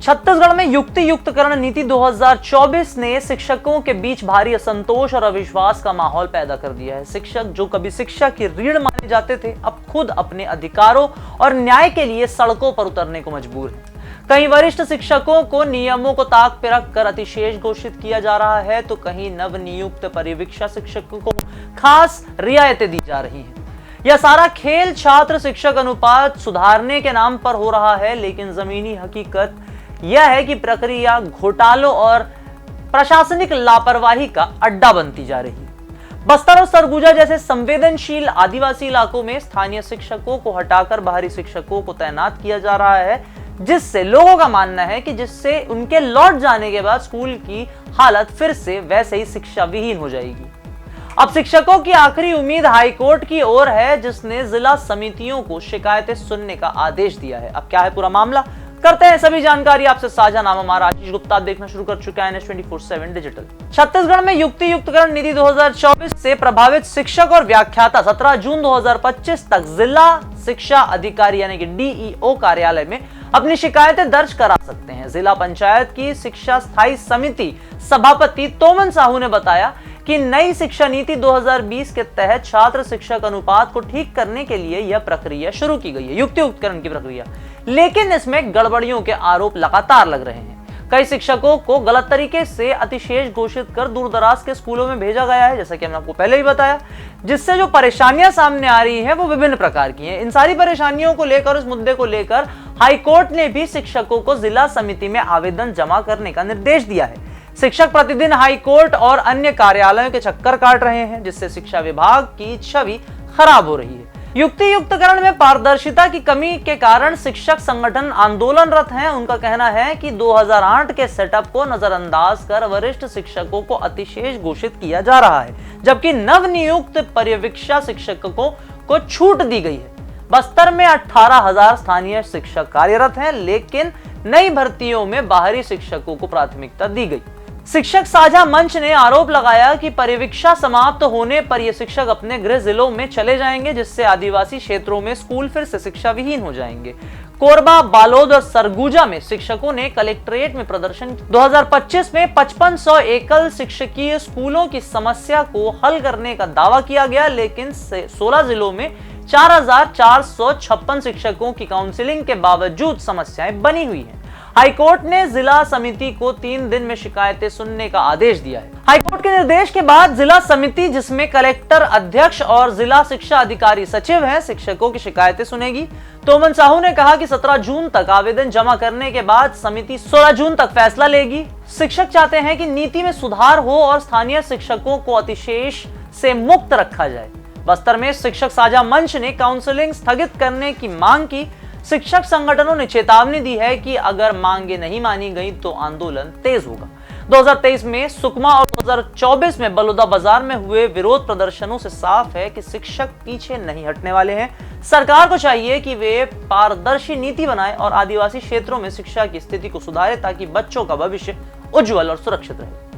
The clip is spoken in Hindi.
छत्तीसगढ़ में युक्ति युक्तकरण नीति 2024 ने शिक्षकों के बीच भारी असंतोष और अविश्वास का माहौल पैदा कर दिया है। शिक्षक जो कभी शिक्षा की रीढ़ माने जाते थे, अब खुद अपने अधिकारों और न्याय के लिए सड़कों पर उतरने को मजबूर हैं। कहीं वरिष्ठ शिक्षकों को नियमों को ताक पे रखकर अतिशेष घोषित किया जा रहा है, तो कहीं नवनियुक्त परिवीक्षा शिक्षकों को खास रियायतें दी जा रही हैं। यह सारा खेल छात्र शिक्षक अनुपात सुधारने के नाम पर हो रहा है, लेकिन जमीनी हकीकत यह है कि प्रक्रिया घोटालों और प्रशासनिक लापरवाही का अड्डा बनती जा रही है। बस्तर और सरगुजा जैसे संवेदनशील आदिवासी इलाकों में स्थानीय शिक्षकों को हटाकर बाहरी शिक्षकों को तैनात किया जा रहा है, जिससे लोगों का मानना है कि जिससे उनके लौट जाने के बाद स्कूल की हालत फिर से वैसे ही शिक्षा विहीन हो जाएगी। अब शिक्षकों की आखिरी उम्मीद हाईकोर्ट की ओर है, जिसने जिला समितियों को शिकायतें सुनने का आदेश दिया है। अब क्या है पूरा मामला, करते हैं सभी जानकारी आपसे साझा। नाम हमारा आशीष गुप्ता, आप देखना शुरू कर चुका है NH24/7 डिजिटल। छत्तीसगढ़ में युक्ति युक्तकरण नीति 2024 से प्रभावित शिक्षक और व्याख्याता 17 जून 2025 तक जिला शिक्षा अधिकारी यानी कि DEO कार्यालय में अपनी शिकायतें दर्ज करा सकते हैं। जिला पंचायत की शिक्षा स्थायी समिति सभापति तोमन साहू ने बताया कि नई शिक्षा नीति 2020 के तहत छात्र शिक्षक अनुपात को ठीक करने के लिए यह प्रक्रिया शुरू की गई है, युक्ति युक्तकरण की प्रक्रिया, लेकिन इसमें गड़बड़ियों के आरोप लगातार लग रहे हैं। कई शिक्षकों को गलत तरीके से अतिशेष घोषित कर दूर दराज के स्कूलों में भेजा गया है, जैसा कि हमने आपको पहले ही बताया, जिससे जो परेशानियां सामने आ रही हैं वो विभिन्न प्रकार की हैं। इन सारी परेशानियों को लेकर, इस मुद्दे को लेकर हाईकोर्ट ने भी शिक्षकों को जिला समिति में आवेदन जमा करने का निर्देश दिया है। शिक्षक प्रतिदिन हाईकोर्ट और अन्य कार्यालयों के चक्कर काट रहे हैं, जिससे शिक्षा विभाग की छवि खराब हो रही है। युक्ति युक्तकरण में पारदर्शिता की कमी के कारण शिक्षक संगठन आंदोलनरत हैं। उनका कहना है कि 2008 के सेटअप को नजरअंदाज कर वरिष्ठ शिक्षकों को अतिशेष घोषित किया जा रहा है, जबकि नवनियुक्त पर्यवेक्षी शिक्षकों को छूट दी गई है। बस्तर में 18,000 स्थानीय शिक्षक कार्यरत हैं, लेकिन नई भर्तियों में बाहरी शिक्षकों को प्राथमिकता दी गई। शिक्षक साझा मंच ने आरोप लगाया कि परिवीक्षा समाप्त होने पर ये शिक्षक अपने गृह जिलों में चले जाएंगे, जिससे आदिवासी क्षेत्रों में स्कूल फिर से शिक्षा विहीन हो जाएंगे। कोरबा, बालोद और सरगुजा में शिक्षकों ने कलेक्ट्रेट में प्रदर्शन 2025 में 5500 एकल शिक्षकीय स्कूलों की समस्या को हल करने का दावा किया गया, लेकिन 16 जिलों में 4456 शिक्षकों की काउंसलिंग के बावजूद समस्याएं बनी हुई हैं। हाईकोर्ट ने जिला समिति को 3 दिन में शिकायतें सुनने का आदेश दिया है। हाईकोर्ट के निर्देश के बाद जिला समिति, जिसमें कलेक्टर, अध्यक्ष और जिला शिक्षा अधिकारी सचिव हैं, शिक्षकों की शिकायतें सुनेगी। तोमन साहू ने कहा कि 17 जून तक आवेदन जमा करने के बाद समिति 16 जून तक फैसला लेगी। शिक्षक चाहते हैं कि नीति में सुधार हो और स्थानीय शिक्षकों को अतिशेष से मुक्त रखा जाए। बस्तर में शिक्षक साझा मंच ने काउंसलिंग स्थगित करने की मांग की। शिक्षक संगठनों ने चेतावनी दी है कि अगर मांगे नहीं मानी गई तो आंदोलन तेज होगा। 2023 में सुकमा और 2024 में बलौदा बाजार में हुए विरोध प्रदर्शनों से साफ है कि शिक्षक पीछे नहीं हटने वाले हैं। सरकार को चाहिए कि वे पारदर्शी नीति बनाए और आदिवासी क्षेत्रों में शिक्षा की स्थिति को सुधारे, ताकि बच्चों का भविष्य उज्जवल और सुरक्षित रहे।